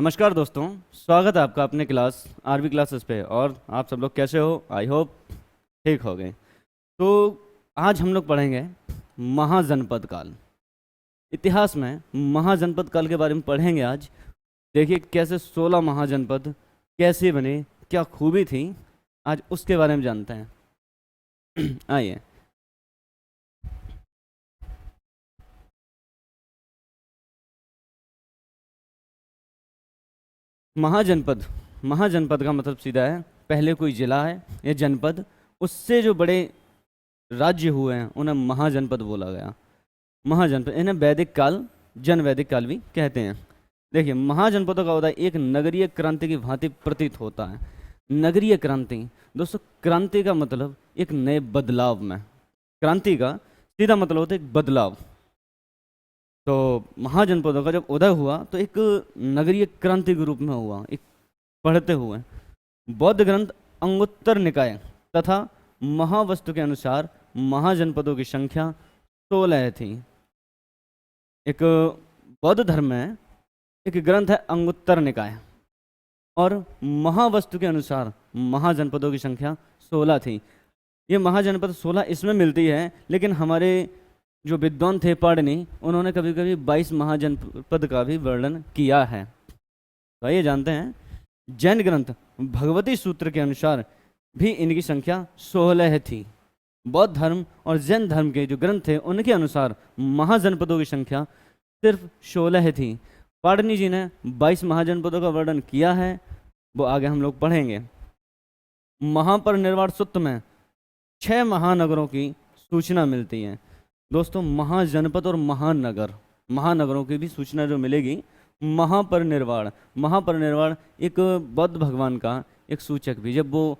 नमस्कार दोस्तों। स्वागत है आपका अपने क्लास आरबी क्लासेस पे। और आप सब लोग कैसे हो? आई होप ठीक हो गए। तो आज हम लोग पढ़ेंगे महाजनपद काल। इतिहास में महाजनपद काल के बारे में पढ़ेंगे आज। देखिए कैसे 16 महाजनपद कैसे बने, क्या खूबी थी, आज उसके बारे में जानते हैं। आइए। महाजनपद, महाजनपद का मतलब सीधा है पहले कोई जिला है या जनपद, उससे जो बड़े राज्य हुए हैं उन्हें महाजनपद बोला गया। महाजनपद इन्हें वैदिक काल, जन वैदिक काल भी कहते हैं। देखिए महाजनपदों का उदय एक नगरीय क्रांति की भांति प्रतीत होता है। नगरीय क्रांति दोस्तों, क्रांति का मतलब एक नए बदलाव में, क्रांति का सीधा मतलब होता है एक बदलाव। तो महाजनपदों का जब उदय हुआ तो एक नगरीय क्रांति के रूप में हुआ। एक पढ़ते हुए बौद्ध ग्रंथ अंगुत्तर निकाय तथा महावस्तु के अनुसार महाजनपदों की संख्या 16 थी। एक बौद्ध धर्म में एक ग्रंथ है अंगुत्तर निकाय, और महावस्तु के अनुसार महाजनपदों की संख्या 16 थी। ये महाजनपद 16 इसमें मिलती है, लेकिन हमारे जो विद्वान थे पाणिनि, उन्होंने कभी कभी 22 महाजनपद का भी वर्णन किया है। तो आइए जानते हैं। जैन ग्रंथ भगवती सूत्र के अनुसार भी इनकी संख्या 16 थी। बौद्ध धर्म और जैन धर्म के जो ग्रंथ थे उनके अनुसार महाजनपदों की संख्या सिर्फ 16 थी। पाणिनि जी ने 22 महाजनपदों का वर्णन किया है, वो आगे हम लोग पढ़ेंगे। महापरिनिर्वाण सूत्र में 6 महानगरों की सूचना मिलती है। दोस्तों महाजनपद और महानगर, महानगरों की भी सूचना जो मिलेगी। महापरिनिर्वाण, महापरिनिर्वाण एक बौद्ध भगवान का एक सूचक भी, जब वो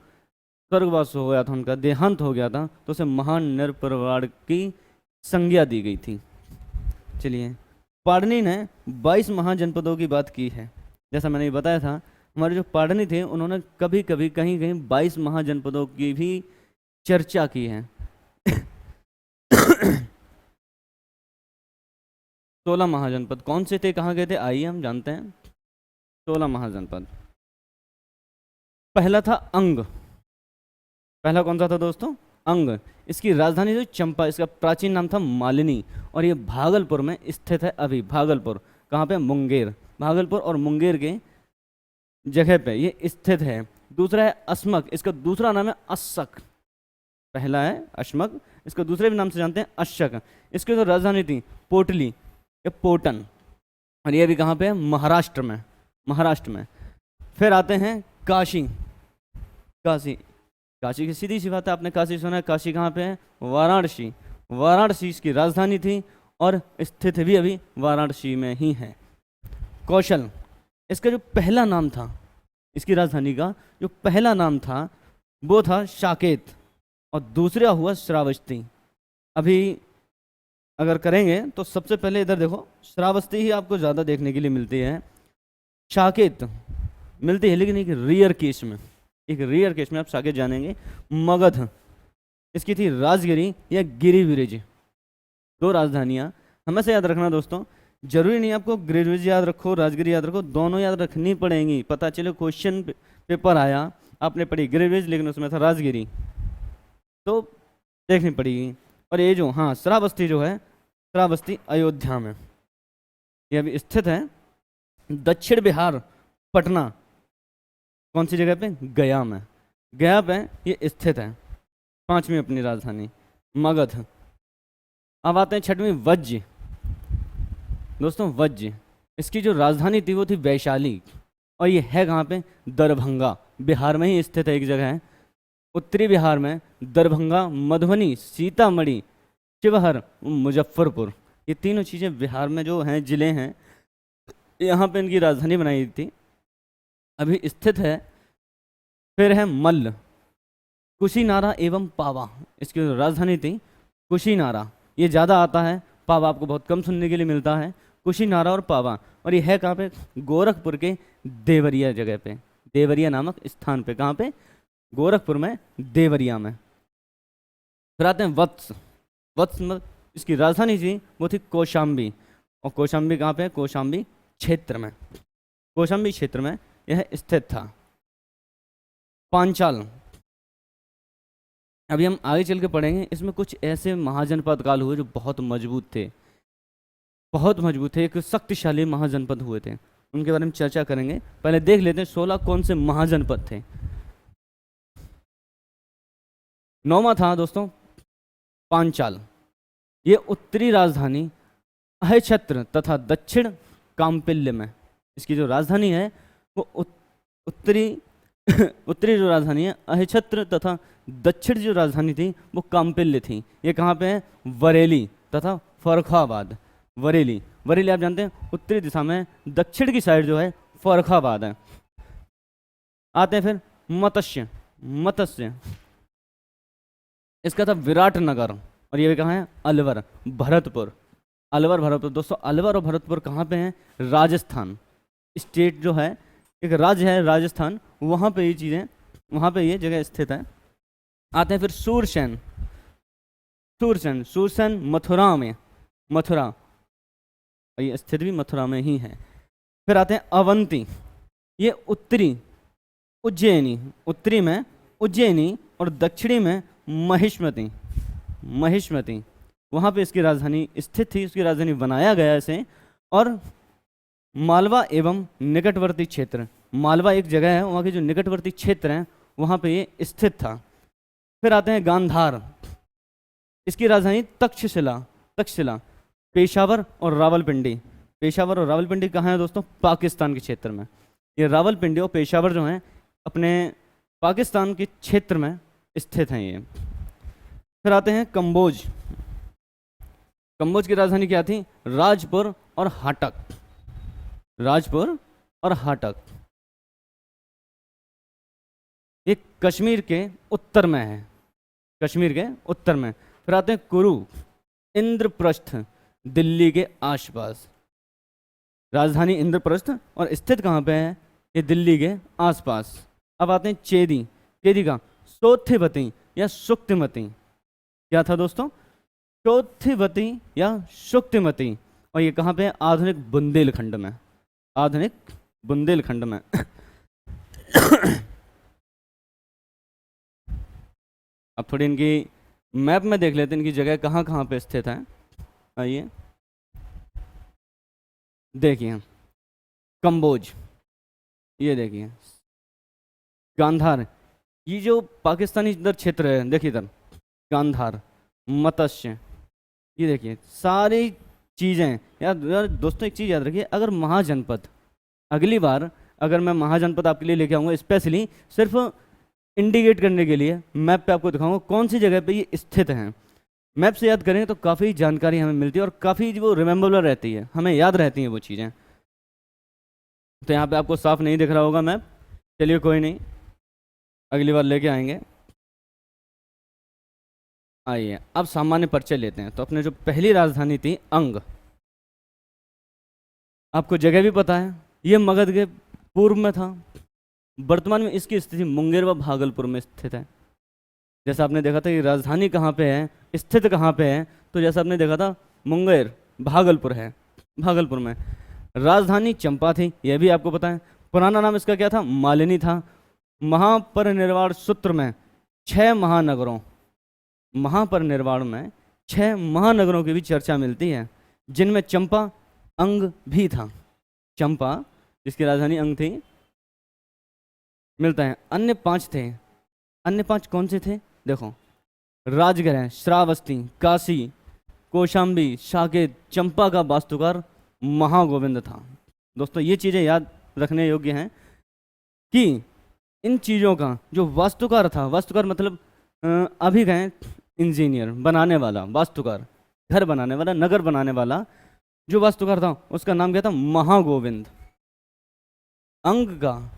स्वर्गवास हो गया था, उनका देहांत हो गया था, तो उसे महानिर्वाण की संज्ञा दी गई थी। चलिए, पाणिनि ने 22 महाजनपदों की बात की है। जैसा मैंने बताया था, हमारे जो पाणिनि थे उन्होंने कभी कभी कहीं कहीं 22 महाजनपदों की भी चर्चा की है। 16 महाजनपद कौन से थे, कहाँ गए थे, आइए हम जानते हैं। 16 महाजनपद। पहला था अंग। पहला कौन सा था दोस्तों? अंग। इसकी राजधानी जो चंपा, इसका प्राचीन नाम था मालिनी, और ये भागलपुर में स्थित है अभी। भागलपुर कहाँ पे? मुंगेर। भागलपुर और मुंगेर के जगह पे ये स्थित है। दूसरा है अस्मक, इसका दूसरा नाम है अशक। पहला है अश्मक, इसको दूसरे भी नाम से जानते हैं अशक। इसकी जो राजधानी थी पोटली या पोटन, और ये भी कहाँ पे है? महाराष्ट्र में। महाराष्ट्र में। फिर आते हैं काशी। काशी, काशी की सीधी सी बात है, आपने काशी सुना है। काशी कहाँ पे है? वाराणसी। वाराणसी इसकी राजधानी थी और स्थित भी अभी वाराणसी में ही है। कौशल, इसका जो पहला नाम था, इसकी राजधानी का जो पहला नाम था वो था साकेत, और दूसरा हुआ श्रावस्ती। अभी अगर करेंगे तो सबसे पहले इधर देखो, श्रावस्ती ही आपको ज़्यादा देखने के लिए मिलती है। साकेत मिलती है लेकिन एक रियर केस में, एक रियर केस में आप साकेत जानेंगे। मगध, इसकी थी राजगिरी या गिरिब्रिज। 2 राजधानियाँ हमेशा याद रखना दोस्तों। जरूरी नहीं आपको गिरिब्रिज याद रखो, राजगिरी याद रखो, दोनों याद रखनी पड़ेंगी। पता चले क्वेश्चन पेपर आया, आपने पढ़ी गिरिब्रिज लेकिन उसमें था राजगिरी, तो देखनी पड़ेगी। और ये जो हाँ श्रावस्ती जो है, श्रावस्ती अयोध्या में ये अभी स्थित है। दक्षिण बिहार, पटना, कौन सी जगह पे? गया में। गया पे ये स्थित है। 5वीं अपनी राजधानी मगध। अब आते हैं 6वीं वज्र। दोस्तों वज्र, इसकी जो राजधानी थी वो थी वैशाली, और ये है कहाँ पे? दरभंगा। बिहार में ही स्थित है, एक जगह है उत्तरी बिहार में। दरभंगा, मधुबनी, सीतामढ़ी, शिवहर, मुजफ्फरपुर, ये तीनों चीज़ें बिहार में जो हैं, जिले हैं, यहाँ पे इनकी राजधानी बनाई थी, अभी स्थित है। फिर है मल्ल, कुशीनारा एवं पावा, इसकी राजधानी थी कुशीनारा। ये ज़्यादा आता है, पावा आपको बहुत कम सुनने के लिए मिलता है। कुशीनारा और पावा, और ये है कहाँ पे? गोरखपुर के देवरिया जगह पे, देवरिया नामक स्थान पे। कहाँ पे? गोरखपुर में, देवरिया में। फिर आते हैं वत्स। वत्स मतलब इसकी राजधानी थी वो थी कौशाम्बी, और कौशाम्बी कहाँ पे है? कौशाम्बी क्षेत्र में। कौशाम्बी क्षेत्र में यह स्थित था। पांचाल, अभी हम आगे चल के पढ़ेंगे, इसमें कुछ ऐसे महाजनपद काल हुए जो बहुत मजबूत थे, बहुत मजबूत थे, एक शक्तिशाली महाजनपद हुए थे, उनके बारे में चर्चा करेंगे। पहले देख लेते हैं 16 कौन से महाजनपद थे। 9वां था दोस्तों पांचाल। ये उत्तरी राजधानी अहिछत्र तथा दक्षिण काम्पिल्य में, इसकी जो राजधानी है वो उत्तरी उत्तरी जो राजधानी है अहिछत्र तथा दक्षिण जो राजधानी थी वो काम्पिल्य थी। ये कहाँ पे है? वरेली तथा फर्रुखाबाद। वरेली, वरेली आप जानते हैं उत्तरी दिशा में, दक्षिण की साइड जो है फर्रुखाबाद है। आते हैं फिर मत्स्य, मत्स्य इसका था विराटनगर, और ये कहाँ है? अलवर, भरतपुर। अलवर, भरतपुर। दोस्तों अलवर और भरतपुर कहाँ पे हैं? राजस्थान स्टेट जो है, एक राज्य है राजस्थान, वहाँ पे ये चीज़ें, वहाँ पे ये जगह स्थित है। आते हैं फिर सूरसेन, सूरसेन, सूरसेन मथुरा में, मथुरा, ये स्थित भी मथुरा में ही है। फिर आते हैं अवंती, ये उत्तरी उज्जैनी, उत्तरी में उज्जैनी और दक्षिणी में महिष्मती, महिष्मती, वहाँ पे इसकी राजधानी स्थित थी, उसकी राजधानी बनाया गया इसे। और मालवा एवं निकटवर्ती क्षेत्र, मालवा एक जगह है, वहाँ के जो निकटवर्ती क्षेत्र हैं वहाँ पे ये स्थित था। फिर आते हैं गांधार, इसकी राजधानी तक्षशिला, तक्षशिला, पेशावर और रावलपिंडी। पेशावर और रावलपिंडी कहाँ है दोस्तों? पाकिस्तान के क्षेत्र में। ये रावलपिंडी और पेशावर जो हैं अपने पाकिस्तान के क्षेत्र में स्थित हैं ये। फिर आते हैं कंबोज, कंबोज की राजधानी क्या थी? राजपुर और हाटक, राजपुर और हाटक। ये कश्मीर के उत्तर में है, कश्मीर के उत्तर में। फिर आते हैं कुरु, इंद्रप्रस्थ, दिल्ली के आसपास, राजधानी इंद्रप्रस्थ और स्थित कहाँ पे है? ये दिल्ली के आसपास। अब आते हैं चेदी, चेदी का सोथिवती या सुक्तिमती, क्या था दोस्तों? चौथिवती या सुक्तिमती, और ये कहाँ पे है? आधुनिक बुंदेलखंड में, आधुनिक बुंदेलखंड में। अब थोड़ी इनकी मैप में देख लेते हैं इनकी जगह कहाँ कहाँ पे स्थित है। आइए देखिए, कंबोज, ये देखिए, गांधार, ये जो पाकिस्तानी इधर क्षेत्र है, देखिए इधर गांधार, मत्स्य, ये देखिए सारी चीज़ें। यार दोस्तों एक चीज़ याद रखिए, अगर महाजनपद, अगली बार अगर मैं महाजनपद आपके लिए लेके आऊँगा स्पेशली सिर्फ इंडिकेट करने के लिए, मैप पे आपको दिखाऊंगा कौन सी जगह पे ये स्थित हैं। मैप से याद करेंगे तो काफ़ी जानकारी हमें मिलती है और काफ़ी वो रिमेम्बरबल रहती है, हमें याद रहती हैं वो चीज़ें। तो यहाँ पे आपको साफ नहीं दिख रहा होगा मैप, चलिए कोई नहीं, अगली बार लेके आएंगे। आइए अब सामान्य परिचय लेते हैं। तो अपने जो पहली राजधानी थी अंग, आपको जगह भी पता है, ये मगध के पूर्व में था। वर्तमान में इसकी स्थिति मुंगेर व भागलपुर में स्थित है। जैसा आपने देखा था कि राजधानी कहाँ पे है, स्थित कहाँ पे है, तो जैसा आपने देखा था मुंगेर भागलपुर है, भागलपुर में। राजधानी चंपा थी, यह भी आपको पता है। पुराना नाम इसका क्या था? मालिनी था। महापरिनिर्वाण सूत्र में 6 महानगरों, महापरिनिर्वाण में 6 महानगरों की भी चर्चा मिलती है, जिनमें चंपा अंग भी था। चंपा जिसकी राजधानी अंग थी मिलता है। अन्य 5 थे, अन्य 5 कौन से थे? देखो, राजगृह, श्रावस्ती, काशी, कौशाम्बी, साकेत, चंपा का वास्तुकार महागोविंद था। दोस्तों ये चीज़ें याद रखने योग्य हैं कि इन चीज़ों का जो वास्तुकार था, वास्तुकार मतलब अभी गए इंजीनियर, बनाने वाला, वास्तुकार, घर बनाने वाला, नगर बनाने वाला, जो वास्तुकार था उसका नाम क्या था? महागोविंद। अंग का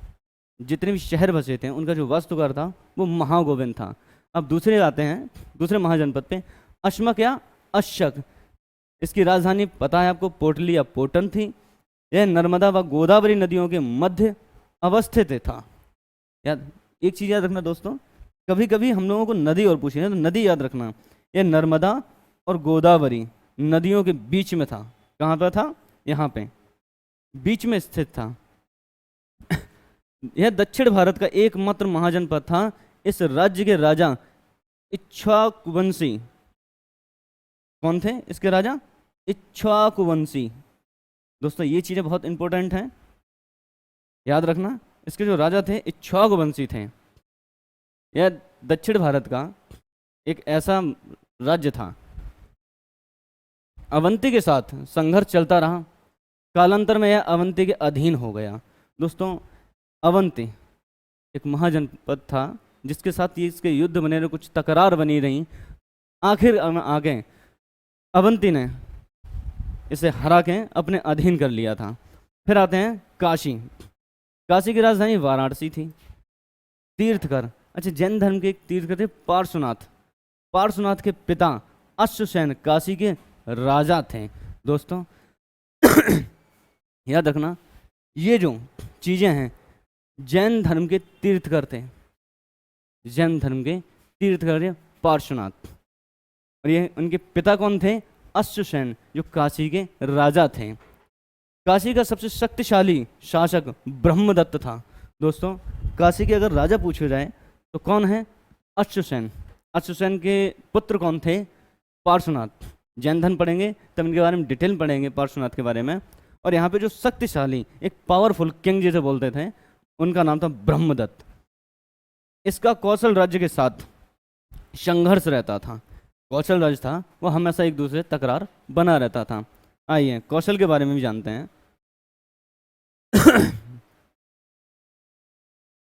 जितने भी शहर बसे थे उनका जो वास्तुकार था वो महागोविंद था। अब दूसरे आते हैं, दूसरे महाजनपद पे, अश्मक या अशक, इसकी राजधानी पता है आपको? पोटली या पोटन थी। यह नर्मदा व गोदावरी नदियों के मध्य अवस्थित था। याद, एक चीज़ याद रखना दोस्तों, कभी कभी हम लोगों को नदी और पूछे तो नदी याद रखना, यह नर्मदा और गोदावरी नदियों के बीच में था। कहाँ पर था? यहाँ पे बीच में स्थित था। यह दक्षिण भारत का एकमात्र महाजनपद था। इस राज्य के राजा इक्ष्वाकुवंशी, कौन थे इसके राजा? इक्ष्वाकुवंशी। दोस्तों ये चीज़ें बहुत इंपॉर्टेंट हैं, याद रखना। इसके जो राजा थे इक्ष्वाकुवंशी थे। यह दक्षिण भारत का एक ऐसा राज्य था। अवंती के साथ संघर्ष चलता रहा, कालांतर में यह अवंती के अधीन हो गया। दोस्तों अवंती एक महाजनपद था जिसके साथ ये इसके युद्ध बने रहे, कुछ तकरार बनी रही। आखिर आगे अवंती ने इसे हरा के अपने अधीन कर लिया था। फिर आते हैं काशी। काशी की राजधानी वाराणसी थी। तीर्थकर, अच्छा जैन धर्म के एक तीर्थकर थे पार्श्वनाथ। पार्श्वनाथ के पिता अश्वसेन काशी के राजा थे। दोस्तों याद रखना, ये जो चीज़ें हैं जैन धर्म के तीर्थकर थे। जैन धर्म के तीर्थकर थे पार्श्वनाथ, और ये उनके पिता कौन थे? अश्वसेन, जो काशी के राजा थे। काशी का सबसे शक्तिशाली शासक ब्रह्मदत्त था। दोस्तों काशी के अगर राजा पूछे जाए तो कौन है? अश्वसेन। अश्वसेन के पुत्र कौन थे? पार्श्वनाथ। जैन धर्म पढ़ेंगे तब इनके बारे में डिटेल पढ़ेंगे, पार्श्वनाथ के बारे में। और यहाँ पे जो शक्तिशाली एक पावरफुल किंग जिसे बोलते थे, उनका नाम था ब्रह्मदत्त। इसका कौशल राज्य के साथ संघर्ष रहता था। कौशल राज्य था वो हमेशा एक दूसरे से तकरार बना रहता था। आइए कौशल के बारे में भी जानते हैं।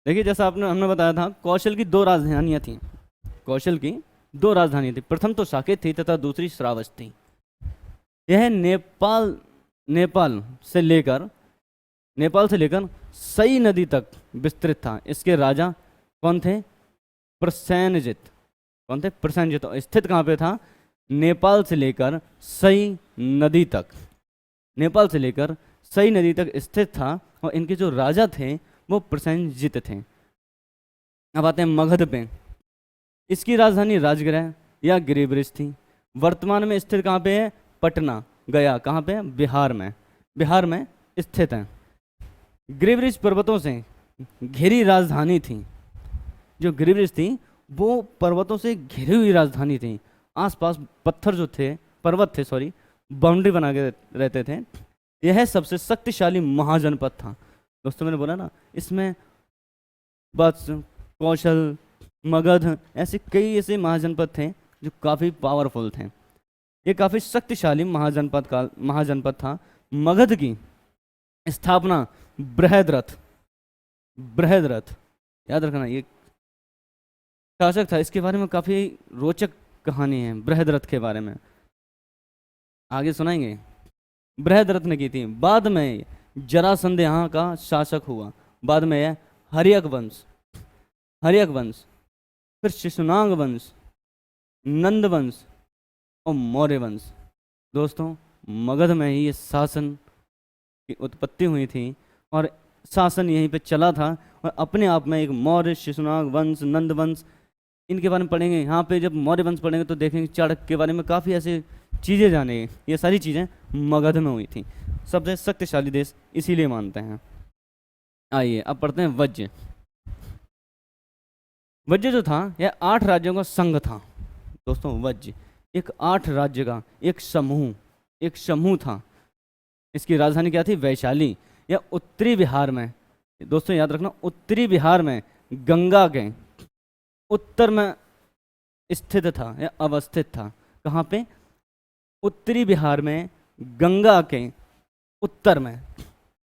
देखिए जैसा हमने बताया था, कौशल की 2 राजधानियाँ थीं। कौशल की 2 राजधानियाँ थी। प्रथम तो साकेत थी तथा दूसरी श्रावस्ती। यह नेपाल से लेकर सई नदी तक विस्तृत था। इसके राजा कौन थे? प्रसेनजित। कौन थे? प्रसेनजित। स्थित कहाँ पे था? नेपाल से लेकर सई नदी तक। नेपाल से लेकर सई नदी तक स्थित था, और इनके जो राजा थे वो प्रसेनजित थे। अब आते हैं मगध पे। इसकी राजधानी राजगृह या गिरिब्रिज थी। वर्तमान में स्थित कहाँ पे है? पटना, गया। कहाँ पे? बिहार में। बिहार में स्थित है। गिरिब्रिज पर्वतों से घिरी राजधानी थी। जो गिरिब्रिज थी वो पर्वतों से घिरी हुई राजधानी थी। आसपास पत्थर जो थे, पर्वत थे सॉरी, बाउंड्री बना के रहते थे। यह सबसे शक्तिशाली महाजनपद था। दोस्तों मैंने बोला ना, इसमें बस कौशल, मगध, ऐसे कई ऐसे महाजनपद थे जो काफ़ी पावरफुल थे। ये काफ़ी शक्तिशाली महाजनपद था। मगध की स्थापना बृहद्रथ याद रखना, ये शासक था। इसके बारे में काफ़ी रोचक कहानी है बृहद्रथ के बारे में, आगे सुनाएंगे। बृहद्रथ ने की थी। बाद में जरासंध यहाँ का शासक हुआ। बाद में यह हर्यक वंश, फिर शिशुनाग वंश, नंद वंश और मौर्य वंश। दोस्तों मगध में ही ये शासन की उत्पत्ति हुई थी और शासन यहीं पे चला था। और अपने आप में एक मौर्य, शिशुनाग वंश, नंद वंश, इनके बारे में पढ़ेंगे। यहाँ पे जब मौर्य वंश पढ़ेंगे तो देखेंगे चाणक्य के बारे में काफ़ी ऐसे चीज़ें जानेंगे। ये सारी चीज़ें मगध में हुई थी। सबसे शक्तिशाली देश इसीलिए मानते हैं। आइए अब पढ़ते हैं वज्र। वज्र जो था यह 8 राज्यों का संघ था। दोस्तों वज्र एक 8 राज्य का एक समूह था। इसकी राजधानी क्या थी? वैशाली। यह उत्तरी बिहार में, दोस्तों याद रखना, उत्तरी बिहार में गंगा के उत्तर में स्थित था या अवस्थित था। कहाँ पे? उत्तरी बिहार में गंगा के उत्तर में।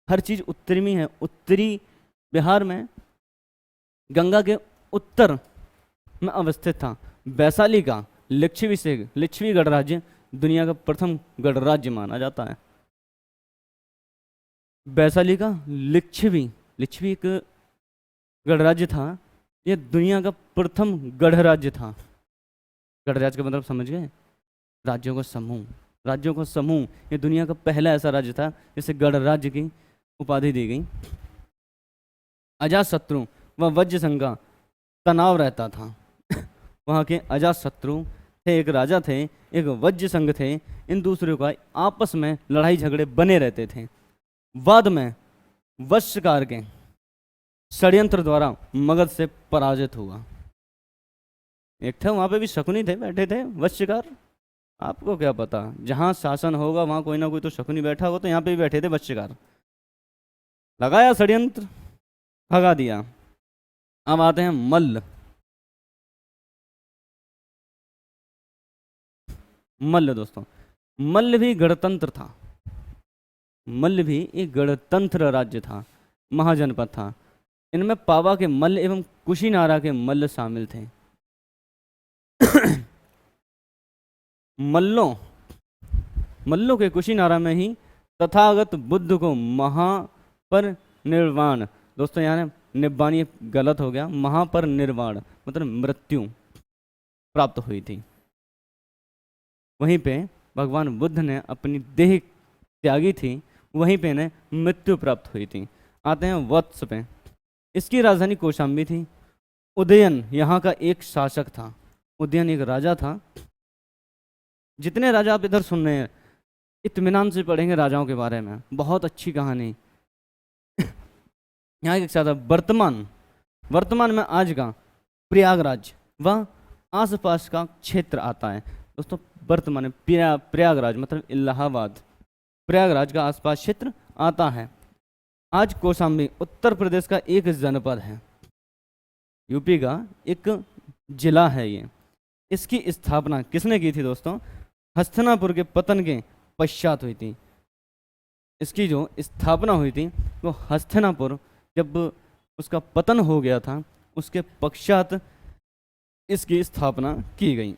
हर चीज़ उत्तरी में है। उत्तरी बिहार में गंगा के उत्तर में अवस्थित था। वैशाली का लिच्छवी गणराज्य दुनिया का प्रथम गणराज्य माना जाता है। वैशाली का लिच्छवी एक गणराज्य था। यह दुनिया का प्रथम गणराज्य था। गणराज्य का मतलब समझ गए? राज्यों का समूह। ये दुनिया का पहला ऐसा राज्य था जिसे गणराज्य की उपाधि दी गई। अजातशत्रु व वज्र संघ का तनाव रहता था। वहाँ के अजातशत्रु थे, एक राजा थे, एक वज्र संघ थे। इन दूसरों का आपस में लड़ाई झगड़े बने रहते थे। बाद में वंशकार के षड्यंत्र द्वारा मगध से पराजित हुआ। एक थे वहां पे भी शकुनी थे, बैठे थे वत्स्यकार। आपको क्या पता, जहां शासन होगा वहां कोई ना कोई तो शकुनी बैठा होगा, तो यहाँ पे भी बैठे थे वत्स्यकार। लगाया षड्यंत्र, भगा दिया। अब आते हैं मल्ल। मल्ल दोस्तों, मल्ल भी गणतंत्र था। मल्ल भी एक गणतंत्र राज्य था, महाजनपद था। इनमें पावा के मल्ल एवं कुशीनारा के मल्ल शामिल थे। मल्लों मल्लों के कुशीनारा में ही तथागत बुद्ध को महापरिनिर्वाण, दोस्तों यहाँ निब्बान ये गलत हो गया, महापरिनिर्वाण मतलब मृत्यु प्राप्त हुई थी। वहीं पे भगवान बुद्ध ने अपनी देह त्यागी थी, वहीं पे इन्हें मृत्यु प्राप्त हुई थी। आते हैं वत्स पे। इसकी राजधानी कौशाम्बी थी। उदयन यहाँ का एक शासक था। उदयन एक राजा था। जितने राजा आप इधर सुन रहे हैं, इत्मीनान से पढ़ेंगे राजाओं के बारे में, बहुत अच्छी कहानी। यहाँ एक साथ वर्तमान में आज का प्रयागराज व आसपास का क्षेत्र आता है। दोस्तों वर्तमान में प्रयागराज मतलब इलाहाबाद, प्रयागराज का आसपास क्षेत्र आता है। आज कौशाम्बी उत्तर प्रदेश का एक जनपद है, यूपी का एक जिला है ये। इसकी स्थापना किसने की थी दोस्तों? हस्तिनापुर के पतन के पश्चात हुई थी। इसकी जो स्थापना हुई थी वो हस्तिनापुर जब उसका पतन हो गया था, उसके पश्चात इसकी स्थापना की गई।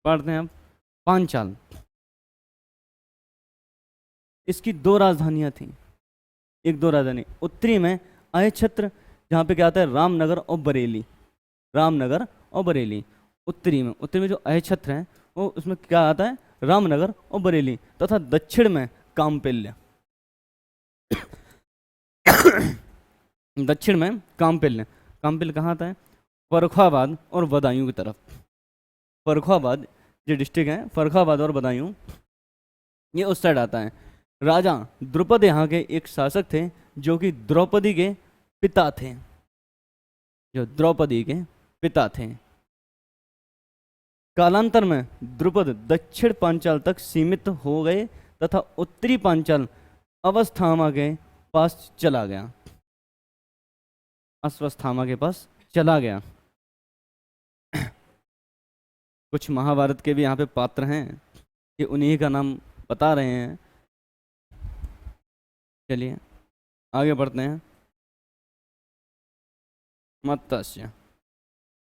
पढ़ते हैं अब पांचाल। इसकी दो राजधानियां थी। दो राजधानी उत्तरी में अयछत्र, जहाँ पे क्या आता है रामनगर और बरेली। रामनगर और बरेली उत्तरी में जो अयछत्र है वो उसमें क्या आता है रामनगर और बरेली, तथा दक्षिण में कामपिल्य। दक्षिण में कामपिल्य कहाँ आता है? फर्रुखाबाद और बदायूं की तरफ। फर्रुखाबाद जो डिस्ट्रिक्ट है, फर्रुखाबाद और बदायूं, ये उस साइड आता है। राजा द्रुपद यहाँ के एक शासक थे जो कि द्रौपदी के पिता थे। कालांतर में द्रुपद दक्षिण पांचाल तक सीमित हो गए तथा उत्तरी पांचाल अवस्थामा के पास चला गया। कुछ महाभारत के भी यहाँ पे पात्र हैं कि उन्हीं का नाम बता रहे हैं। चलिए आगे बढ़ते हैं। मत्स्य,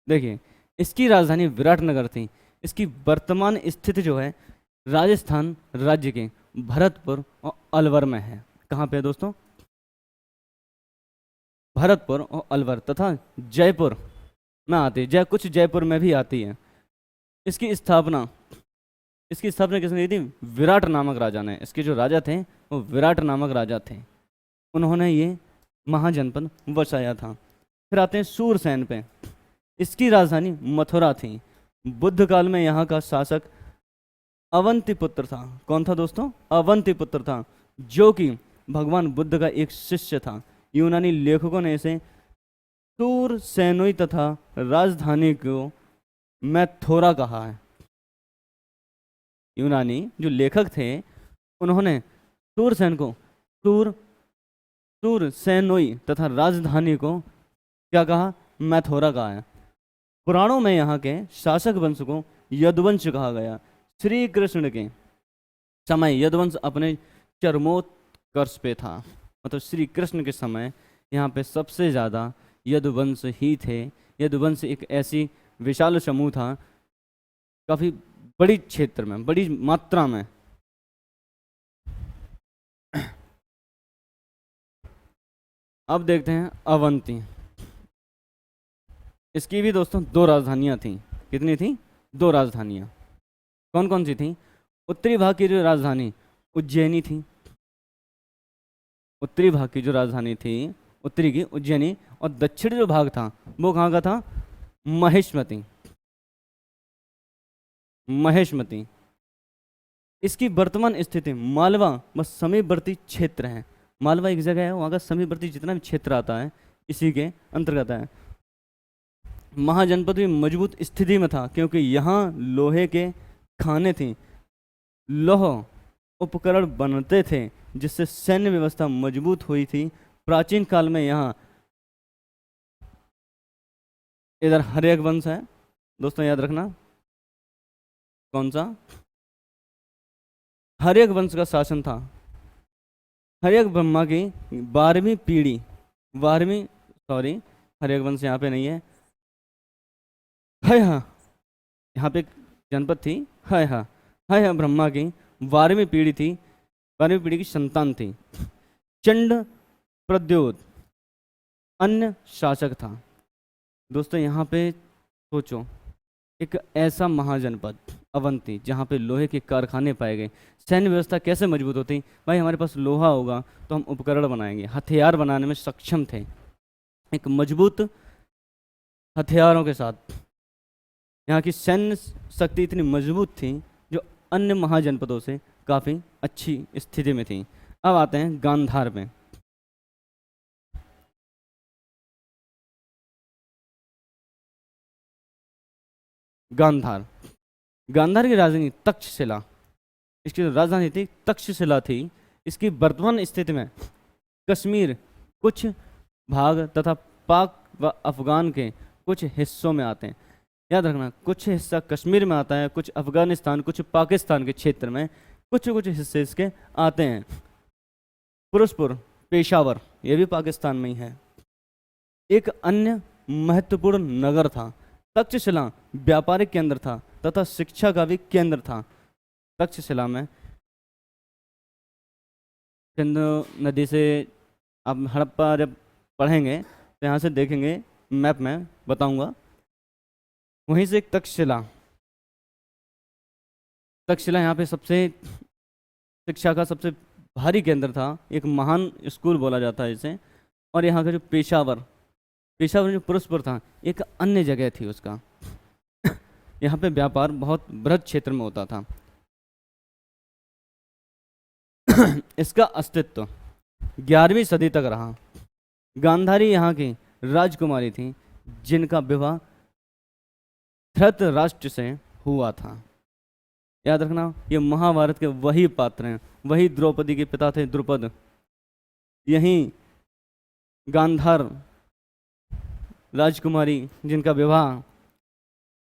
देखिए इसकी राजधानी विराटनगर थी। इसकी वर्तमान स्थिति जो है राजस्थान राज्य के भरतपुर और अलवर में है। कहाँ पे है दोस्तों? भरतपुर और अलवर तथा जयपुर में आती है। कुछ जयपुर में भी आती है। इसकी स्थापना किसने की थी? विराट नामक राजा ने। इसके जो राजा थे वो विराट नामक राजा थे, उन्होंने ये महाजनपद बसाया था। फिर आते हैं सूरसेन पे। इसकी राजधानी मथुरा थी। बुद्ध काल में यहाँ का शासक अवंतीपुत्र था। कौन था दोस्तों? अवंतीपुत्र था, जो कि भगवान बुद्ध का एक शिष्य था। यूनानी लेखकों ने इसे सूरसेनोई तथा राजधानी को मैथोरा कहा है। यूनानी जो लेखक थे उन्होंने सूरसेन को सूरसेनोई तथा राजधानी को क्या कहा? मैथोरा कहा है। पुराणों में यहाँ के शासक वंश को यदुवंश कहा गया। श्री कृष्ण के समय यदुवंश अपने चरमोत्कर्ष पे था, मतलब श्री कृष्ण के समय यहाँ पे सबसे ज़्यादा यदुवंश ही थे। यदुवंश एक ऐसी विशाल समूह था, काफ़ी बड़ी क्षेत्र में, बड़ी मात्रा में। अब देखते हैं अवंती। इसकी भी दोस्तों दो राजधानियां थीं। कितनी थी? दो राजधानियां। कौन कौन सी थी? उत्तरी भाग की जो राजधानी उज्जैनी थी। उत्तरी भाग की जो राजधानी थी उत्तरी की उज्जैनी, और दक्षिणी जो भाग था वो कहाँ का था? महेशमती। इसकी वर्तमान स्थिति मालवा व समीपवर्ती क्षेत्र है। मालवा एक जगह है, वहाँ का समीपवर्ती जितना भी क्षेत्र आता है इसी के अंतर्गत है। महाजनपद भी मजबूत स्थिति में था क्योंकि यहाँ लोहे के खाने थी, लौह उपकरण बनते थे जिससे सैन्य व्यवस्था मजबूत हुई थी। प्राचीन काल में यहाँ, इधर हर्यक वंश है दोस्तों, याद रखना कौन सा, हर्यक वंश का शासन था। हर्यक ब्रह्मा की 12वीं पीढ़ी, 12वीं, सॉरी हर्यक वंश यहाँ पे नहीं है, हाँ यहाँ पे एक जनपद थी, है ब्रह्मा की 12वीं पीढ़ी थी, 12वीं पीढ़ी की संतान थी। चंड प्रद्योत अन्य शासक था। दोस्तों यहाँ पे सोचो, एक ऐसा महाजनपद अवंती जहाँ पे लोहे के कारखाने पाए गए, सैन्य व्यवस्था कैसे मजबूत होती, भाई हमारे पास लोहा होगा तो हम उपकरण बनाएंगे, हथियार बनाने में सक्षम थे। एक मजबूत हथियारों के साथ यहाँ की सैन्य शक्ति इतनी मजबूत थी जो अन्य महाजनपदों से काफ़ी अच्छी स्थिति में थी। अब आते हैं गांधार में। गांधार, गांधार की राजधानी तक्षशिला, इसकी जो राजधानी थी तक्षशिला थी। इसकी वर्तमान स्थिति में कश्मीर, कुछ भाग तथा पाक व अफगान के कुछ हिस्सों में आते हैं। याद रखना, कुछ हिस्सा कश्मीर में आता है, कुछ अफगानिस्तान, कुछ पाकिस्तान के क्षेत्र में, कुछ कुछ हिस्से इसके आते हैं। फिरोजपुर, पेशावर, ये भी पाकिस्तान में ही है। एक अन्य महत्वपूर्ण नगर था। तक्षशिला व्यापारिक केंद्र था तथा शिक्षा का भी केंद्र था। तक्षशिला में सिंधु नदी से, आप हड़प्पा जब पढ़ेंगे तो यहाँ से देखेंगे, मैप में बताऊंगा, वहीं से एक तक्षशिला, तक्षशिला यहाँ पे सबसे शिक्षा का सबसे भारी केंद्र था, एक महान स्कूल बोला जाता है इसे। और यहाँ का जो पेशावर, पेशावर जो फिरोजपुर था, एक अन्य जगह थी उसका। यहाँ पे व्यापार बहुत बृहद क्षेत्र में होता था। इसका अस्तित्व 11वीं सदी तक रहा। गांधारी यहाँ की राजकुमारी थी जिनका विवाह धृतराष्ट्र से हुआ था। याद रखना, ये महाभारत के वही पात्र हैं, वही द्रौपदी के पिता थे द्रुपद। यही गांधार राजकुमारी जिनका विवाह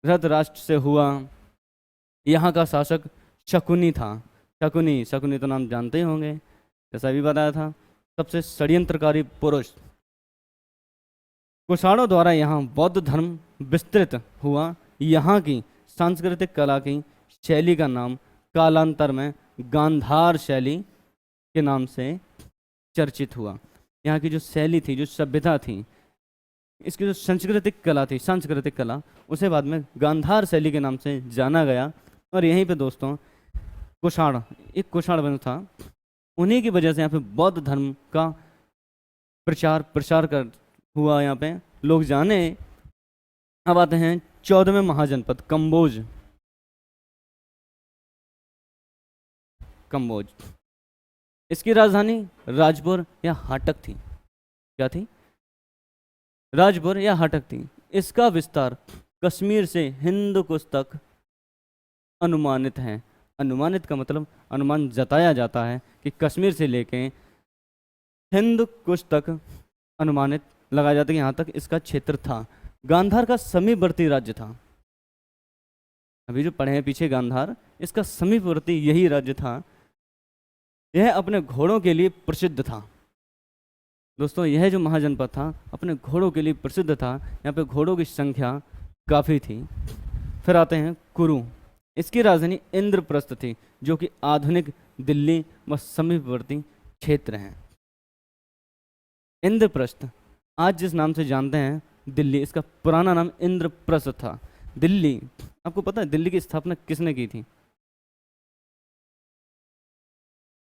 धृतराष्ट्र से हुआ, यहाँ का शासक शकुनी था। शकुनी, शकुनी तो नाम जानते ही होंगे, जैसा भी बताया था, सबसे षड्यंत्रकारी पुरुष। कुषाणों द्वारा यहाँ बौद्ध धर्म विस्तृत हुआ। यहाँ की सांस्कृतिक कला की शैली का नाम कालांतर में गांधार शैली के नाम से चर्चित हुआ। यहाँ की जो शैली थी, जो सभ्यता थी, इसकी जो सांस्कृतिक कला थी, सांस्कृतिक कला, उसे बाद में गांधार शैली के नाम से जाना गया। और यहीं पे दोस्तों कुषाण, एक कुषाण वंश था, उन्हीं की वजह से यहाँ पे बौद्ध धर्म का प्रचार कर हुआ, यहाँ पे लोग जाने। अब आते हैं 14वें महाजनपद कंबोज। कंबोज, इसकी राजधानी राजपुर या हाटक थी। क्या थी? राजपुर या हाटक थी। इसका विस्तार कश्मीर से हिंद कुश तक अनुमानित है। अनुमानित का मतलब अनुमान जताया जाता है कि कश्मीर से लेके हिंद कुश तक अनुमानित लगाया जाता है कि यहाँ तक इसका क्षेत्र था। गांधार का समीपवर्ती राज्य था। अभी जो पढ़े हैं पीछे गांधार, इसका समीपवर्ती यही राज्य था। यह अपने घोड़ों के लिए प्रसिद्ध था। दोस्तों यह जो महाजनपद था अपने घोड़ों के लिए प्रसिद्ध था। यहाँ पे घोड़ों की संख्या काफ़ी थी। फिर आते हैं कुरु। इसकी राजधानी इंद्रप्रस्थ थी जो कि आधुनिक दिल्ली व समीपवर्ती क्षेत्र हैं। इंद्रप्रस्थ आज जिस नाम से जानते हैं दिल्ली, इसका पुराना नाम इंद्रप्रस्थ था। दिल्ली, आपको पता है दिल्ली की स्थापना किसने की थी?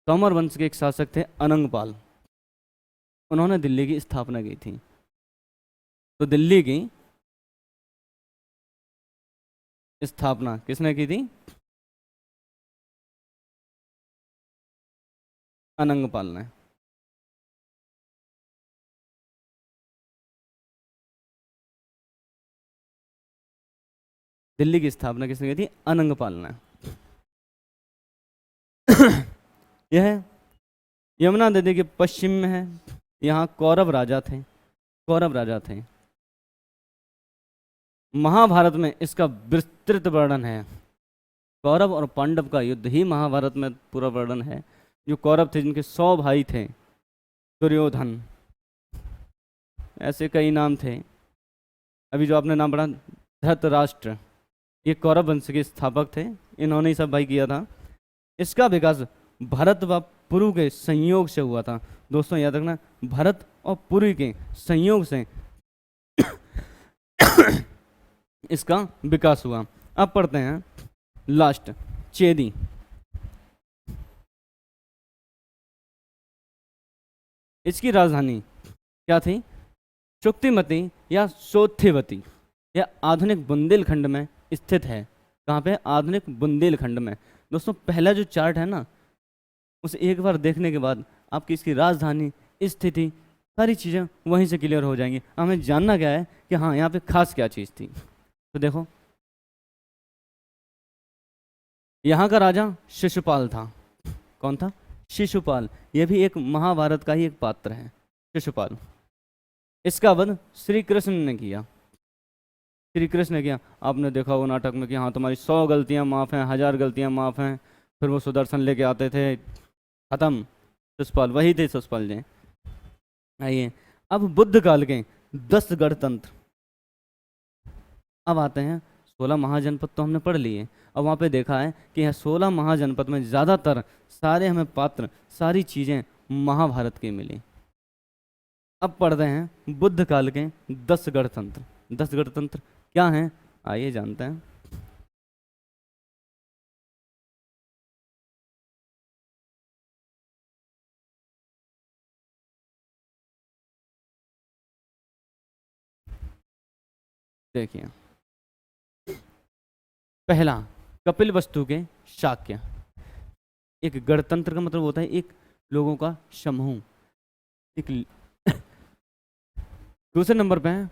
तोमर वंश के एक शासक थे अनंगपाल, उन्होंने दिल्ली की स्थापना की थी। तो दिल्ली की स्थापना किसने की थी? अनंग पालना है। दिल्ली की स्थापना किसने की थी? अनंग पालना है। यह यमुना नदी के पश्चिम में है। यहाँ कौरव राजा थे, कौरव राजा थे। महाभारत में इसका विस्तृत वर्णन है। कौरव और पांडव का युद्ध ही महाभारत में पूरा वर्णन है। जो कौरव थे जिनके 100 भाई थे, दुर्योधन, ऐसे कई नाम थे। अभी जो आपने नाम पढ़ा धृतराष्ट्र, ये कौरव वंश के स्थापक थे, इन्होंने ही सब भाई किया था। इसका विकास भरत व पुरु के संयोग से हुआ था। दोस्तों याद रखना, भरत और पुरु के संयोग से इसका विकास हुआ। अब पढ़ते हैं लास्ट, चेदी। इसकी राजधानी क्या थी? शुक्तिमती या सोथेवती। यह आधुनिक बुंदेलखंड में स्थित है। कहाँ पे? आधुनिक बुंदेलखंड में। दोस्तों पहला जो चार्ट है ना, उसे एक बार देखने के बाद आपकी इसकी राजधानी, स्थिति, सारी चीज़ें वहीं से क्लियर हो जाएंगी। हमें जानना क्या है कि हाँ यहाँ पे खास क्या चीज़ थी। तो देखो, यहाँ का राजा शिशुपाल था। कौन था? शिशुपाल। यह भी एक महाभारत का ही एक पात्र है, शिशुपाल। इसका वध श्री कृष्ण ने किया। श्री कृष्ण ने किया। आपने देखा वो नाटक में कि हाँ तुम्हारी 100 गलतियाँ माफ़ हैं, 1000 गलतियाँ माफ़ हैं। फिर वो सुदर्शन लेके आते थे, खत्म। शिशुपाल वही थे, शिशुपाल जी। आइए अब बुद्ध काल के 10 गणतंत्र। अब आते हैं 16 महाजनपद, तो हमने पढ़ लिए। अब वहाँ पे देखा है कि यह 16 महाजनपद में ज़्यादातर सारे हमें पात्र, सारी चीज़ें महाभारत की मिली। अब पढ़ते हैं बुद्ध काल के 10 गणतंत्र। 10 गणतंत्र क्या हैं? आइए जानते हैं। देखिए, पहला कपिल वस्तु के शाक्य। एक गणतंत्र का मतलब होता है एक लोगों का समूह। एक दूसरे नंबर पे है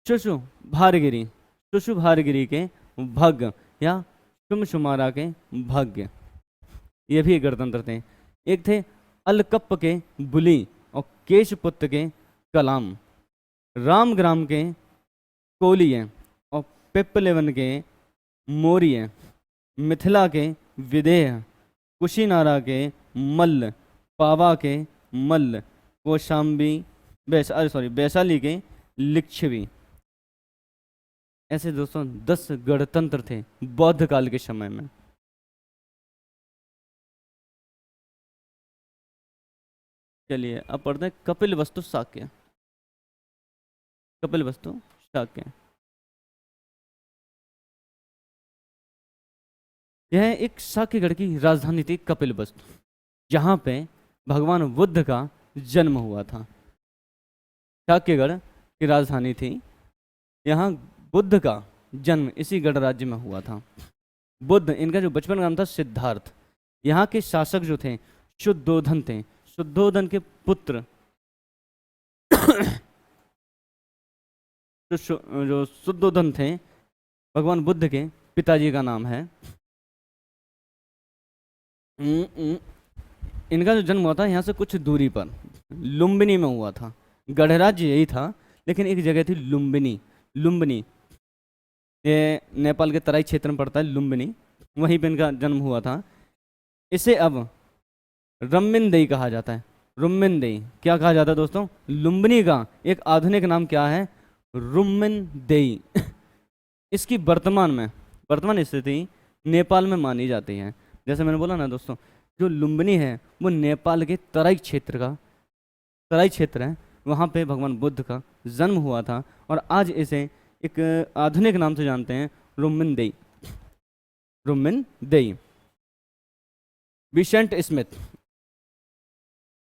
शुशु भारगिरी। शुशु भारगिरी के भग्ग या शुमशुमारा के भग्य, ये भी एक गणतंत्र थे। एक थे अलकप्प के बुली और केशपुत्र के कलाम, रामग्राम के कोलिय और पिप्पलेवन के मौर्य, मिथिला के विदेह, कुशीनारा के मल्ल, पावा के मल्ल, कौशाम्बी वैशाली के लिच्छवी। ऐसे दोस्तों 10 गणतंत्र थे बौद्ध काल के समय में। चलिए अब पढ़ते हैं कपिल वस्तु शाक्य। कपिल वस्तु शाक्य, यह एक शाक्यगढ़ की राजधानी थी कपिल वस्तु, जहाँ पे भगवान बुद्ध का जन्म हुआ था। शाक्यगढ़ की राजधानी थी, यहाँ बुद्ध का जन्म इसी गढ़ राज्य में हुआ था। बुद्ध, इनका जो बचपन का नाम था सिद्धार्थ। यहाँ के शासक जो थे शुद्धोधन थे। शुद्धोधन के पुत्र जो शुद्धोधन थे, भगवान बुद्ध के पिताजी का नाम है। इनका जो जन्म हुआ था यहाँ से कुछ दूरी पर लुम्बिनी में हुआ था। गढ़राज्य यही था, लेकिन एक जगह थी लुम्बिनी। लुम्बिनी ये नेपाल के तराई क्षेत्र में पड़ता है, लुम्बिनी, वहीं पे इनका जन्म हुआ था। इसे अब रम्मिनदेई कहा जाता है। रुम्मिनदेई क्या कहा जाता है दोस्तों? लुम्बिनी का एक आधुनिक नाम क्या है? रुम्मिनदेई। इसकी वर्तमान स्थिति नेपाल में मानी जाती है। जैसे मैंने बोला ना दोस्तों, जो लुम्बिनी है वो नेपाल के तराई क्षेत्र है, वहाँ पे भगवान बुद्ध का जन्म हुआ था। और आज इसे एक आधुनिक नाम से जानते हैं, रुम्मिनदेई। रुम्मिनदेई। विसेंट स्मिथ,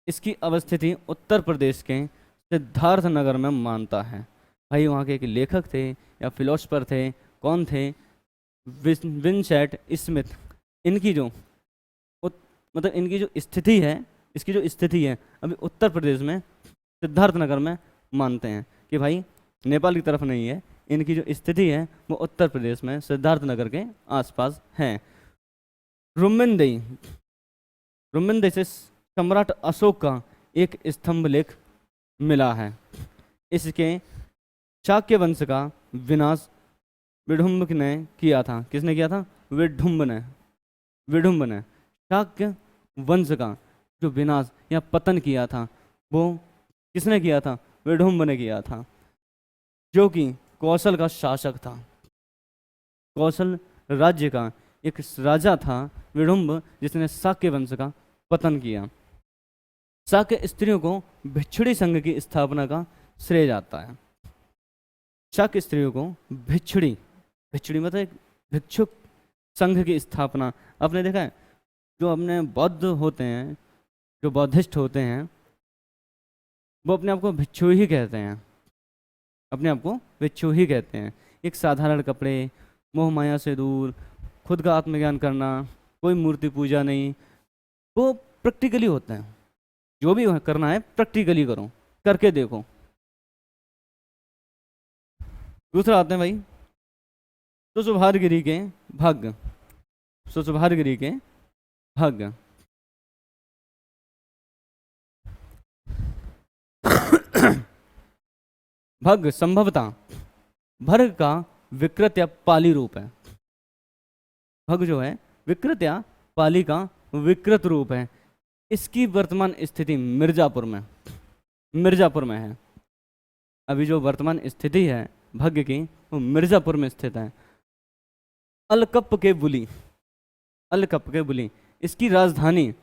इसकी अवस्थिति उत्तर प्रदेश के सिद्धार्थ नगर में मानता है। भाई वहाँ के एक लेखक थे या फिलोसफर थे, कौन थे? Vincent Smith. इनकी जो मतलब इनकी जो स्थिति है, इसकी जो स्थिति है अभी उत्तर प्रदेश में सिद्धार्थनगर में मानते हैं कि भाई नेपाल की तरफ नहीं है, इनकी जो स्थिति है वो उत्तर प्रदेश में सिद्धार्थनगर के आसपास है। रुम्मिनदेई, रुम्मिनदेई से सम्राट अशोक का एक स्तंभ लेख मिला है। इसके शाक्य वंश का विनाश विडुम्ब ने किया था। किसने किया था? विडुम्ब ने। विडुम्ब ने शाक्य वंश का जो विनाश या पतन किया था वो किसने किया था? विडुम्ब ने किया था, जो कि कौशल का शासक था। कौशल राज्य का एक राजा था विडुम्ब, जिसने शाक्य वंश का पतन किया। शाक्य स्त्रियों को भिक्षुणी संघ की स्थापना का श्रेय जाता है। शाक्य स्त्रियों को भिक्षुणी, भिक्षुणी मतलब एक भिक्षुक संघ की स्थापना। आपने देखा है जो अपने बौद्ध होते हैं, जो बौद्धिस्ट होते हैं, वो अपने आप को भिक्षु ही कहते हैं, अपने आप को भिक्षु ही कहते हैं। एक साधारण कपड़े, मोह माया से दूर, खुद का आत्मज्ञान करना, कोई मूर्ति पूजा नहीं, वो प्रैक्टिकली होता है। जो भी करना है प्रैक्टिकली करो, करके देखो। दूसरा आते हैं भाई सुसुभारगिरी के भग्ग। सुसुभारगिरी के भग्ग भग्ग संभवतः भर्ग का विकृत या पाली रूप है। भग्ग जो है विकृत या पाली का विकृत रूप है। इसकी वर्तमान स्थिति मिर्जापुर में है। अभी जो वर्तमान स्थिति है भग्ग की वो मिर्जापुर में स्थित है। अलकप के बुली, अलकप के बुली, इसकी राजधानी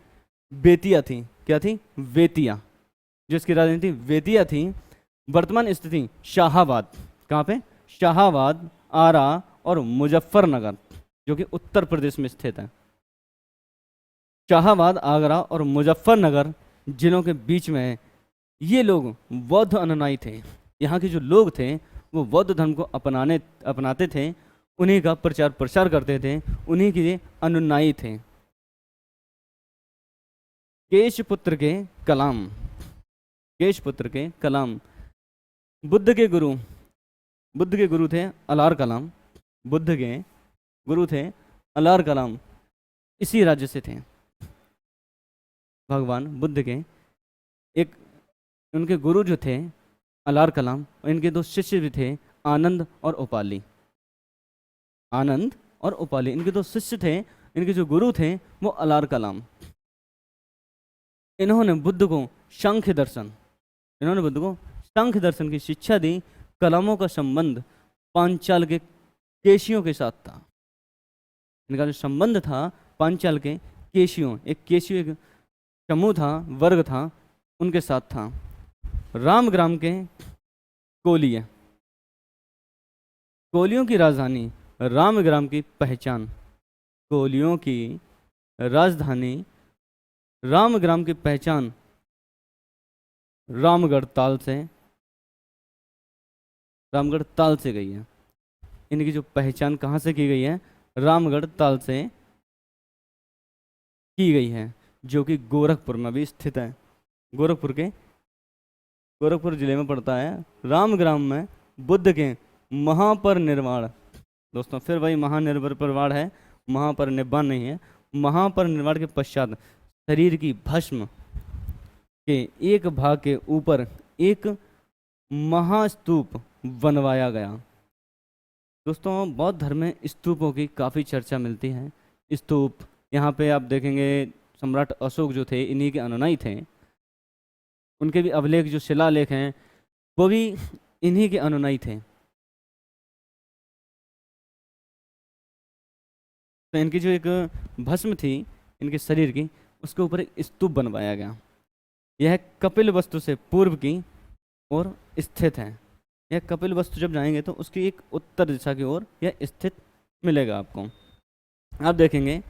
बेतिया थी। क्या थी? बेतिया। जो इसकी राजधानी थी बेतिया थी। वर्तमान स्थिति शाहाबाद। कहाँ पे? शाहाबाद, आरा और मुजफ्फरनगर, जो कि उत्तर प्रदेश में स्थित है। शाहाबाद, आगरा और मुजफ्फरनगर जिलों के बीच में है। ये लोग बौद्ध अनुयायी थे। यहाँ के जो लोग थे वो बौद्ध धर्म को अपनाते थे, उन्हीं का प्रचार प्रसार करते थे, उन्हीं के अनुयायी थे। केशपुत्र के कलाम, केशपुत्र के कलाम बुद्ध के गुरु थे अलार कलाम। बुद्ध के गुरु थे अलार कलाम, इसी राज्य से थे भगवान बुद्ध के। एक उनके गुरु जो थे अलार कलाम, इनके दो शिष्य भी थे आनंद और उपाली। आनंद और उपाली इनके दो शिष्य थे। इनके जो गुरु थे वो अलार कलाम। इन्होंने बुद्ध को शंख दर्शन की शिक्षा दी। कलामों का संबंध पांचाल के केशियों के साथ था। इनका जो संबंध था पांचाल के केशियों, एक समूह था, वर्ग था, उनके साथ था। रामग्राम के कोलिय, कोलियों की राजधानी रामग्राम की पहचान। कोलियों की राजधानी रामग्राम की पहचान रामगढ़ ताल से गई है। इनकी जो पहचान कहाँ से की गई है? रामगढ़ ताल से की गई है, जो कि गोरखपुर में भी स्थित है। गोरखपुर जिले में पड़ता है। रामग्राम में बुद्ध के महापरिनिर्वाण, दोस्तों फिर वही महापरिनिर्वाण है, महापरिनिर्वाण नहीं है। महापरिनिर्वाण के पश्चात शरीर की भस्म के एक भाग के ऊपर एक महास्तूप बनवाया गया। दोस्तों बौद्ध धर्म में स्तूपों की काफ़ी चर्चा मिलती है। स्तूप यहाँ पे आप देखेंगे सम्राट अशोक जो थे इन्हीं के अनुयायी थे। उनके भी अभिलेख जो शिलालेख हैं वो भी इन्हीं के अनुयायी थे। तो इनकी जो एक भस्म थी इनके शरीर की, उसके ऊपर एक स्तूप बनवाया गया। यह कपिल वस्तु से पूर्व की ओर स्थित है। यह कपिल वस्तु जब जाएंगे तो उसकी एक उत्तर दिशा की ओर यह स्थित मिलेगा आपको। आप देखेंगे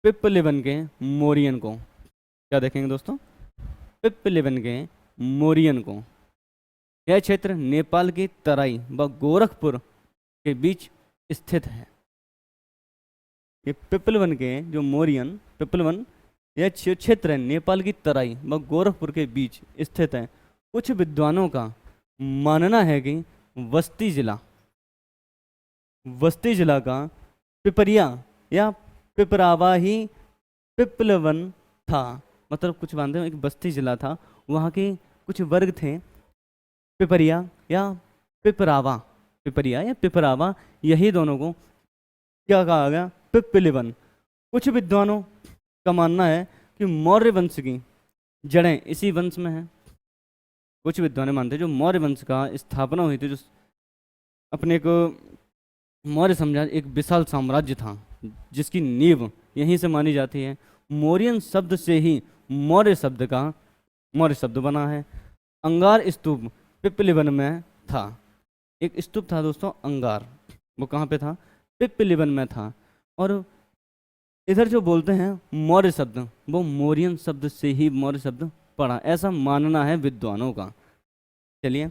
पिप्पलिवन के मोरियन को। क्या देखेंगे दोस्तों? पिप्पलिवन के मोरियन को। यह क्षेत्र नेपाल की तराई व गोरखपुर के बीच स्थित है। ये पिपलवन के जो मौर्यन पिपलवन यह क्षेत्र है नेपाल की तराई व गोरखपुर के बीच स्थित है। कुछ विद्वानों का मानना है कि वस्ती जिला का पिपरिया या पिपरावा ही पिपलवन था। मतलब कुछ मानते हैं एक बस्ती जिला था, वहाँ के कुछ वर्ग थे पिपरिया या पिपरावा, यही दोनों को क्या कहा गया, पिपलिवन। कुछ विद्वानों का मानना है कि मौर्य वंश की जड़ें इसी वंश में हैं। कुछ विद्वान मानते हैं जो मौर्य वंश का स्थापना हुई थी, जो अपने को मौर्य साम्राज्य एक विशाल साम्राज्य था जिसकी नींव यहीं से मानी जाती है। मौर्यन शब्द से ही मौर्य शब्द बना है। अंगार स्तूप पिपलिवन में था। एक स्तूप था दोस्तों अंगार, वो कहाँ पे था, पिपलिवन में था। और इधर जो बोलते हैं मौर्य शब्द, वो मौर्यन शब्द से ही मौर्य शब्द पड़ा, ऐसा मानना है विद्वानों का। चलिए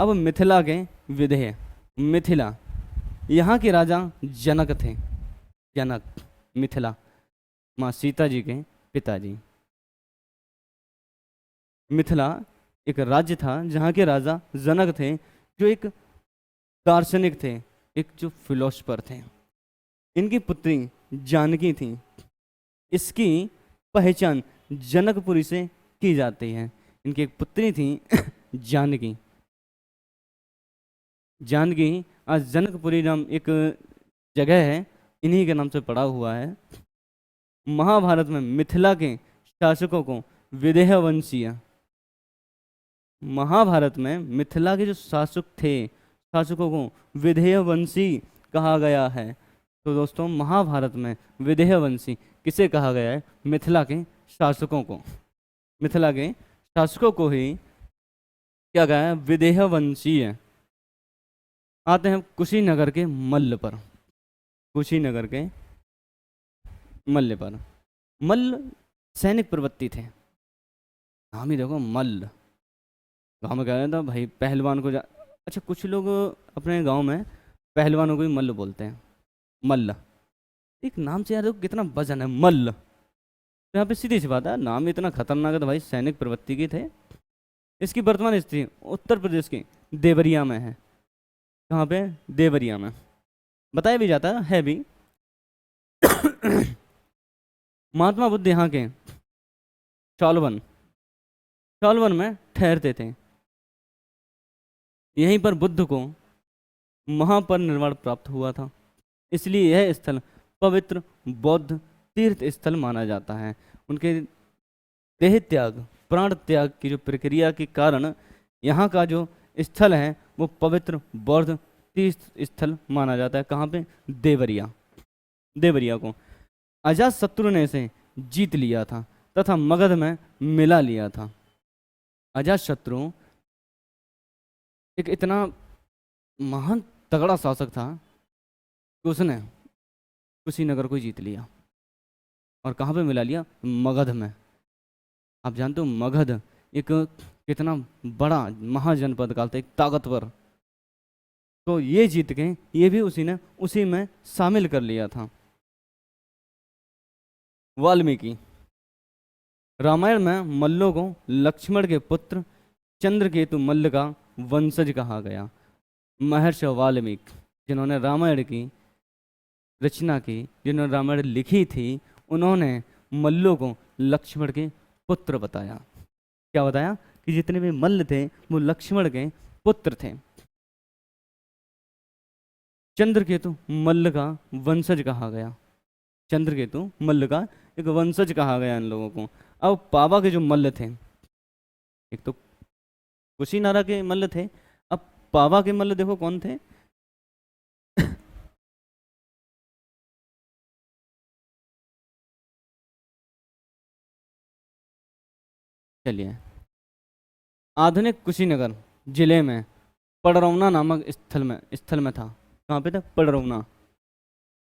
अब मिथिला के विधेय। मिथिला, यहाँ के राजा जनक थे। जनक, मिथिला माँ सीता जी के पिताजी। मिथिला एक राज्य था जहाँ के राजा जनक थे, जो एक दार्शनिक थे, एक जो फिलोसफर थे। इनकी पुत्री जानकी थी। इसकी पहचान जनकपुरी से की जाती है। इनकी एक पुत्री थी जानकी। आज जनकपुरी नाम एक जगह है, इन्हीं के नाम से पड़ा हुआ है। महाभारत में मिथिला के शासकों को विदेह वंशीय, महाभारत में मिथिला के जो शासकों को विदेह वंशी कहा गया है। तो दोस्तों महाभारत में विदेह वंशी किसे कहा गया है, मिथिला के शासकों को। मिथिला के शासकों को ही क्या कहा है, विदेह वंशीय। आते हैं कुशीनगर के मल्ल पर। कुशीनगर के मल्ल पर, मल्ल सैनिक प्रवृत्ति थे। नाम ही देखो मल्ल। गाँव में कह रहे था भाई पहलवान को अच्छा, कुछ लोग अपने गांव में पहलवानों को भी मल्ल बोलते हैं। मल्ल एक नाम से यार देखो कितना वजन है, मल्ल। तो यहाँ पे सीधी सी बात है, नाम इतना खतरनाक है तो भाई सैनिक प्रवृत्ति के थे। इसकी वर्तमान स्थिति उत्तर प्रदेश के देवरिया में है। कहाँ पे, देवरिया में। बताया भी जाता है भी। महात्मा बुद्ध यहाँ के शालवन में ठहरते थे। यहीं पर बुद्ध को महापरिनिर्वाण प्राप्त हुआ था, इसलिए यह स्थल पवित्र बौद्ध तीर्थ स्थल माना जाता है। उनके देह त्याग, प्राण त्याग की जो प्रक्रिया के कारण यहाँ का जो स्थल है वो पवित्र बौद्ध तीर्थ स्थल माना जाता है। कहाँ पे, देवरिया को अजातशत्रु ने इसे जीत लिया था तथा मगध में मिला लिया था। अजातशत्रु एक इतना महान तगड़ा शासक था कि उसने कुशीनगर को जीत लिया। और कहाँ पे मिला लिया, मगध में। आप जानते हो मगध एक कितना बड़ा महाजनपद कहते, एक ताकतवर। तो ये जीत के ये भी उसी में शामिल कर लिया था। वाल्मीकि, रामायण में मल्लों को लक्ष्मण के पुत्र चंद्रकेतु मल्ल का वंशज कहा गया। महर्षि वाल्मीकि जिन्होंने रामायण की रचना की, जिन्होंने रामायण लिखी थी, उन्होंने मल्लों को लक्ष्मण के पुत्र बताया। क्या बताया कि जितने भी मल्ल थे वो लक्ष्मण के पुत्र थे। चंद्रकेतु मल्ल का वंशज कहा गया। चंद्रकेतु मल्ल का एक वंशज कहा गया इन लोगों को। अब पावा के जो मल्ल थे, एक तो कुशीनारा के मल्ल थे, अब पावा के मल्ल देखो कौन थे। चलिए, आधुनिक कुशीनगर जिले में पड़रौना नामक स्थल में था। कहाँ पे था,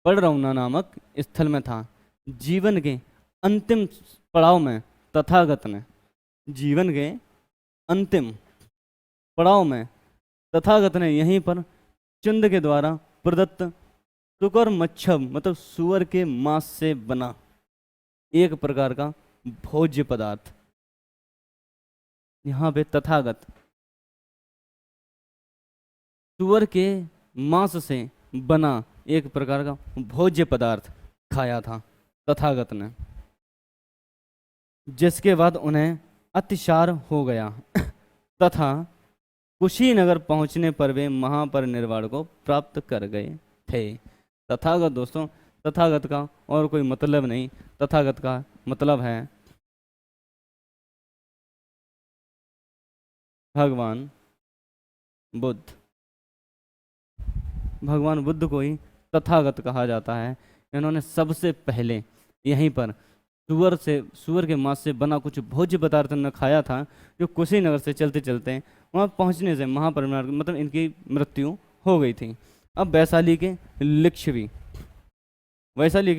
पड़रौना नामक स्थल में था। जीवन के अंतिम पड़ाव में तथागत ने, जीवन के अंतिम पड़ाव में तथागत ने यहीं पर चंद के द्वारा प्रदत्त सुकर मच्छम मतलब सुअर के मांस से बना एक प्रकार का भोज्य पदार्थ। यहाँ पे तथागत सुअर के मांस से बना एक प्रकार का भोज्य पदार्थ खाया था तथागत ने, जिसके बाद उन्हें अतिसार हो गया तथा कुशीनगर पहुंचने पर वे महापरिनिर्वाण को प्राप्त कर गए थे। तथागत दोस्तों, तथागत का और कोई मतलब नहीं, तथागत का मतलब है भगवान बुद्ध। भगवान बुद्ध को ही तथागत कहा जाता है। इन्होंने सबसे पहले यहीं पर सुअर के मांस से बना कुछ भोज्य पदार्थ ने खाया था, जो कुशीनगर से चलते चलते वहाँ पहुँचने से महापरिनिर्वाण मतलब इनकी मृत्यु हो गई थी। अब वैशाली के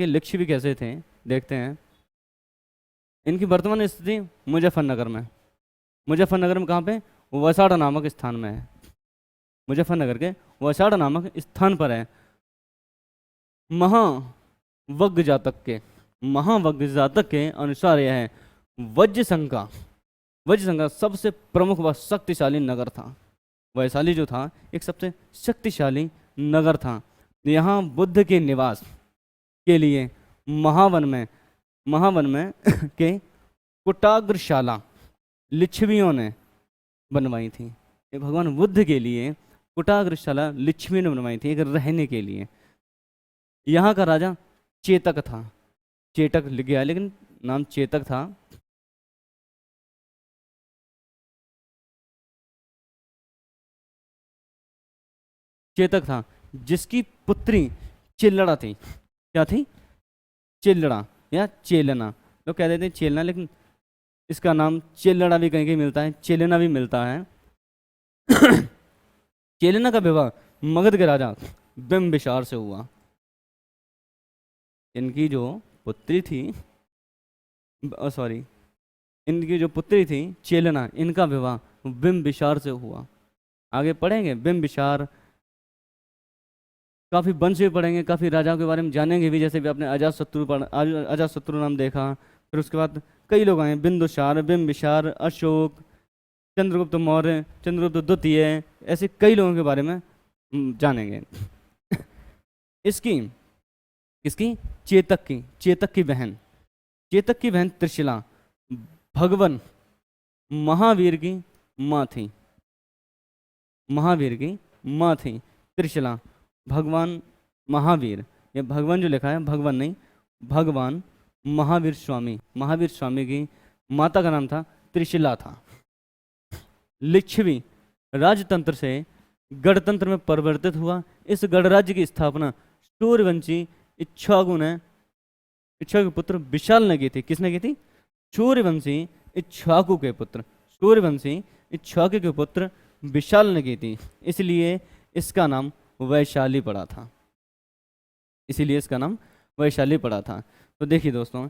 लिच्छवी कैसे थे देखते हैं। इनकी वर्तमान स्थिति मुजफ्फरनगर में कहाँ पे? वसाड़ा नामक स्थान में है। मुजफ्फरनगर के वसाड़ा नामक स्थान पर है। महावज्र जातक के अनुसार यह है वज्र का सबसे प्रमुख व शक्तिशाली नगर था। वैशाली जो था एक सबसे शक्तिशाली नगर था। यहाँ बुद्ध के निवास के लिए महावन में के कुटाग्रशाला लिच्छवियों ने बनवाई थी। ये भगवान बुद्ध के लिए कुटाग्रशाला लिच्छवियों ने बनवाई थी, एक रहने के लिए। यहाँ का राजा चेतक था। चेतक लिख गया लेकिन नाम चेतक था। जिसकी पुत्री चिल्लड़ा थी। क्या थी? चिल्लड़ा या चेलना, लोग कह देते हैं चेलना, लेकिन इसका नाम चिल्लड़ा भी कहीं कहीं मिलता है, चेलना भी मिलता है। चेलना का विवाह मगध के राजा बिंबिसार से हुआ। इनकी जो पुत्री थी चेलना, इनका विवाह बिंबिसार से हुआ। आगे पढ़ेंगे बिंबिसार, काफ़ी वंश भी पढ़ेंगे, काफ़ी राजाओं के बारे में जानेंगे भी। जैसे भी आपने अजातशत्रु नाम देखा, फिर उसके बाद कई लोग आए, बिंदुसार, बिंबिसार, अशोक, चंद्रगुप्त मौर्य, चंद्रगुप्त द्वितीय, ऐसे कई लोगों के बारे में जानेंगे। किसकी? चेतक की बहन त्रिशिला भगवान महावीर की माँ थी। त्रिशिला भगवान महावीर, ये भगवान जो लिखा है भगवान नहीं, भगवान महावीर स्वामी की माता का नाम था त्रिशिला था। लिच्छवी राजतंत्र से गणतंत्र में परिवर्तित हुआ। इस गणराज्य की स्थापना सूर्यवंशी इक्ष्वाकु पुत्र विशाल ने की थी। किसने की थी? सूर्यवंशी इक्ष्वाकु के पुत्र विशाल ने की थी। इसलिए इसका नाम वैशाली पड़ा था। तो देखिए दोस्तों,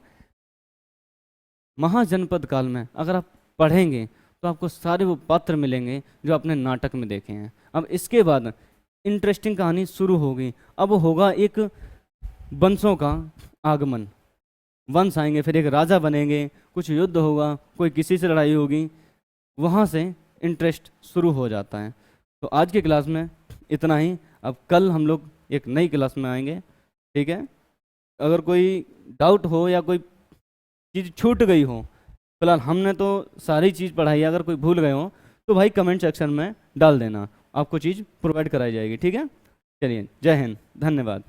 महाजनपद काल में अगर आप पढ़ेंगे तो आपको सारे वो पात्र मिलेंगे जो आपने नाटक में देखे हैं। अब इसके बाद इंटरेस्टिंग कहानी शुरू होगी। अब होगा एक वंशों का आगमन, वंश आएंगे, फिर एक राजा बनेंगे, कुछ युद्ध होगा, कोई किसी से लड़ाई होगी, वहाँ से इंटरेस्ट शुरू हो जाता है। तो आज की क्लास में इतना ही। अब कल हम लोग एक नई क्लास में आएंगे, ठीक है। अगर कोई डाउट हो या कोई चीज़ छूट गई हो, फिलहाल हमने तो सारी चीज़ पढ़ाई है, अगर कोई भूल गए हो तो भाई कमेंट सेक्शन में डाल देना, आपको चीज़ प्रोवाइड कराई जाएगी, ठीक है। चलिए, जय हिंद, धन्यवाद।